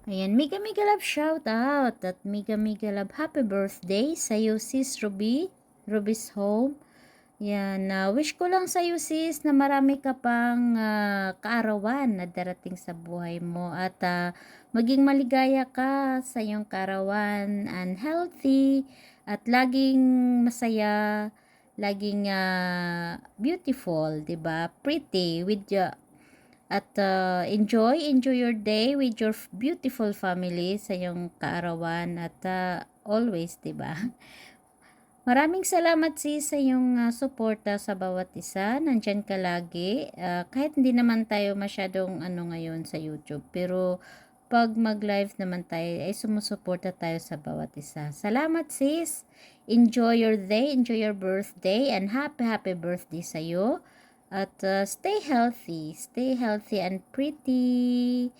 Ayan, Mega Mega Love shout out at Mega Mega Love happy birthday sa'yo sis Ruby's home. Yan, wish ko lang sa'yo sis na marami ka pang kaarawan na darating sa buhay mo at maging maligaya ka sa iyong kaarawan and healthy at laging masaya, laging beautiful, 'di ba? Pretty with at enjoy your day with your beautiful family sa iyong kaarawan at always, 'di ba? Maraming salamat sis sa iyong suporta sa bawat isa. Nandiyan ka lagi. Kahit hindi naman tayo masyadong ngayon sa YouTube, pero pag mag-live naman tayo ay sumusuporta tayo sa bawat isa. Salamat sis. Enjoy your day, enjoy your birthday and happy birthday sa iyo. At stay healthy and pretty.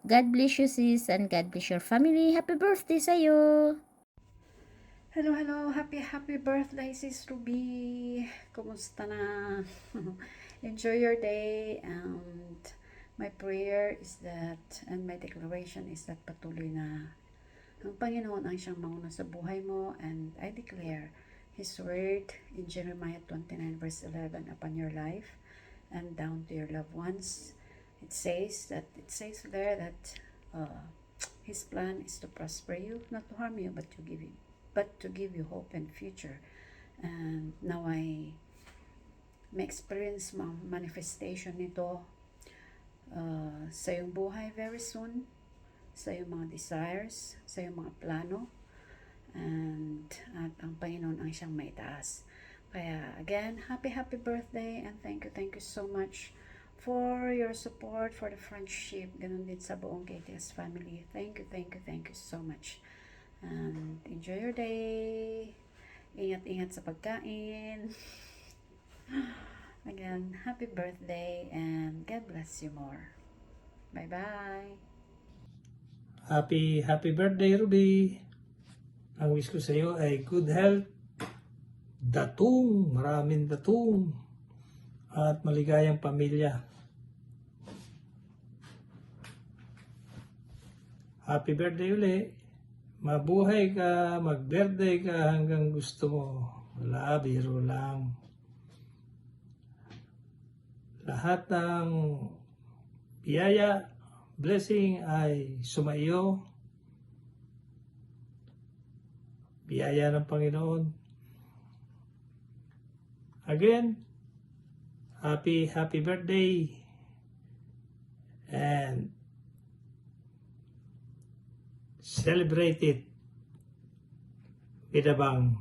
God bless you sis and God bless your family. Happy birthday sa iyo. Hello, hello. Happy birthday, Sis Ruby. Kumusta na? Enjoy your day. And my prayer is that, and my declaration is that patuloy na ang Panginoon ang siyang mauna sa buhay mo. And I declare His word in Jeremiah 29 verse 11 upon your life and down to your loved ones. It says there that His plan is to prosper you, not to harm you, but to give you hope and future. And now I may experience manifestation nito sa iyong buhay very soon, sa iyong mga desires, sa iyong mga plano, at ang Panginoon ang siyang maitaas. Kaya again, happy birthday and thank you so much for your support, for the friendship, ganun din sa buong KTS family. Thank you so much. And enjoy your day. Ingat-ingat sa pagkain. Again, happy birthday and God bless you more. Bye-bye. Happy birthday, Ruby. Ang wish ko sa iyo ay good health, maraming datung, at maligayang pamilya. Happy birthday uli. Mabuhay ka, mag-birthday ka hanggang gusto mo. Wala, biro lang. Lahat ng biyaya, blessing ay sumaiyo. Biyaya ng Panginoon. Again, happy birthday. And celebrate it with a bang.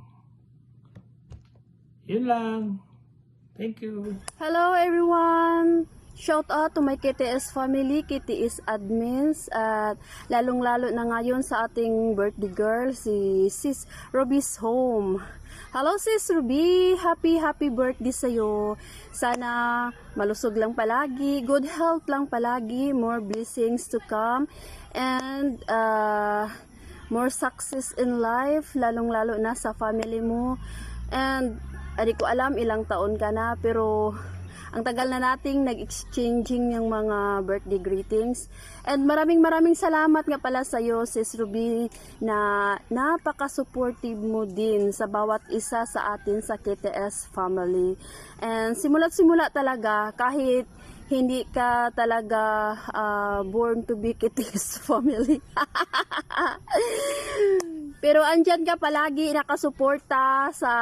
Yun lang. Thank you. Hello everyone! Shout out to my KTS family, KTS admins, at lalong-lalo na ngayon sa ating birthday girl, si Sis Ruby's home. Hello Sis Ruby! Happy birthday sa'yo. Sana malusog lang palagi, good health lang palagi, more blessings to come, and more success in life, lalong-lalo na sa family mo. And hindi ko alam ilang taon ka na, pero ang tagal na nating nag-exchanging yung mga birthday greetings. And maraming salamat nga pala sa iyo, Sis Ruby, na napaka-supportive mo din sa bawat isa sa atin sa KTS family. And simula talaga, kahit hindi ka talaga born to be KTS family. Pero andyan ka palagi nakasuporta sa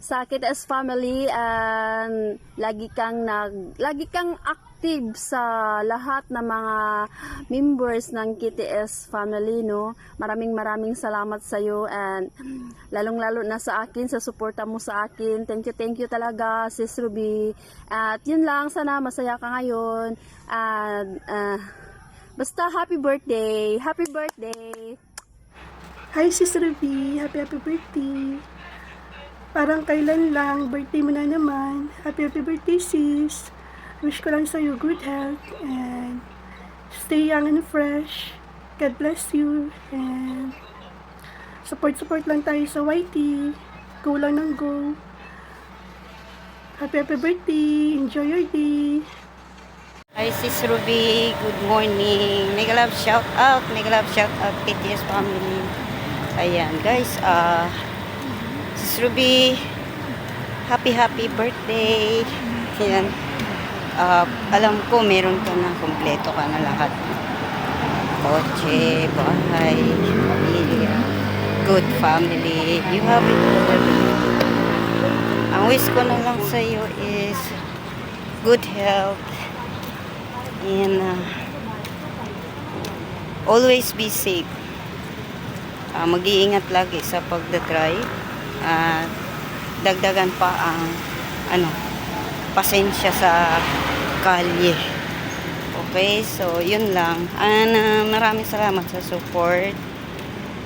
KTS family, and lagi kang active sa lahat ng mga members ng KTS family, no. Maraming salamat sa iyo, and lalong-lalo na sa akin, sa suporta mo sa akin. Thank you talaga, Sis Ruby. At yun lang, sana masaya ka ngayon. And basta happy birthday. Hi Sis Ruby, happy birthday. Parang kailan lang, birthday mo na naman. Happy birthday sis. Wish ko lang sa'yo good health and stay young and fresh. God bless you, and support lang tayo sa YT. Go lang ng go. Happy birthday. Enjoy your day. Hi, Sis Ruby. Good morning. Mega love shout out KTS family. Ayan, guys. Sis Ruby, happy birthday. Ayan. Alam ko meron ka na, kompleto ka na lahat. Kotse, bahay, pamilya, good family. You have it all. Ang wish ko na lang sa iyo is good health and always be safe. Mag-iingat lagi sa pagdadrive at dagdagan pa ang pasensya sa kalye. Okay, so yun lang. Maraming salamat sa support.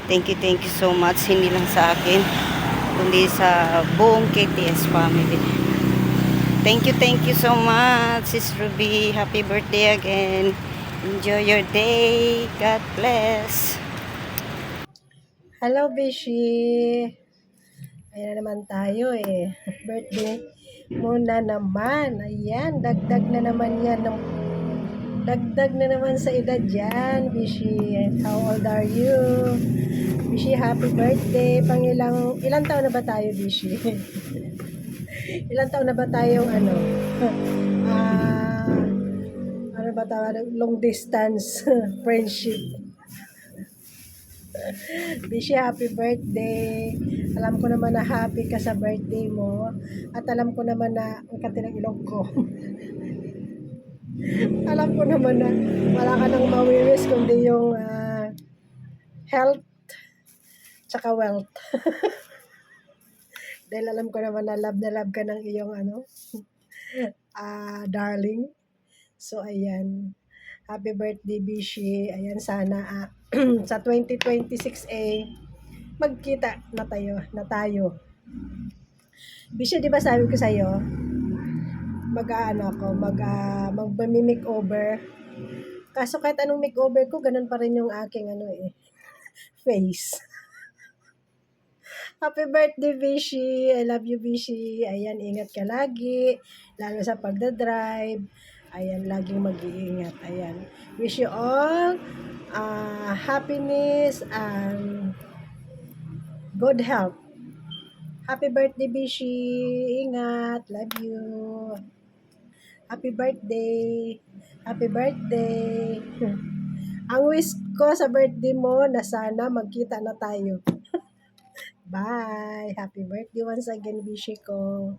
Thank you so much. Hindi lang sa akin, kundi sa buong KTS family. Thank you so much, Sis Ruby. Happy birthday again. Enjoy your day. God bless. Hello, Bishi. Ayan na naman tayo eh. Birthday mo na naman. Ayan, dagdag na naman sa edad yan, Bishi. How old are you? Bishi, happy birthday. Ilang taon na ba tayo, Bishi? Ilang taon na ba tayong ano ba tawag? Long distance friendship. Bishi, happy birthday. Alam ko naman na happy ka sa birthday mo. At alam ko naman na ang katilang ilong ko. Alam ko naman na wala ka nang mawiwis kundi yung health tsaka wealth. Dahil alam ko naman na love ka ng iyong darling. So, ayan. Happy birthday, Bishi. Ayan, sana sa 2026 magkita na tayo. Bishi, di ba sabi ko sa'yo, mag-makeover. Kaso kahit anong makeover ko, ganun pa rin yung aking face. Happy birthday, Bishi. I love you, Bishi. Ayan, ingat ka lagi. Lalo sa pagdadrive. Ayan, laging mag-iingat. Ayan. Wish you all happiness and good health. Happy birthday, Bishi. Ingat. Love you. Happy birthday. Happy birthday. Ang wish ko sa birthday mo na sana magkita na tayo. Bye. Happy birthday once again, Bishi ko.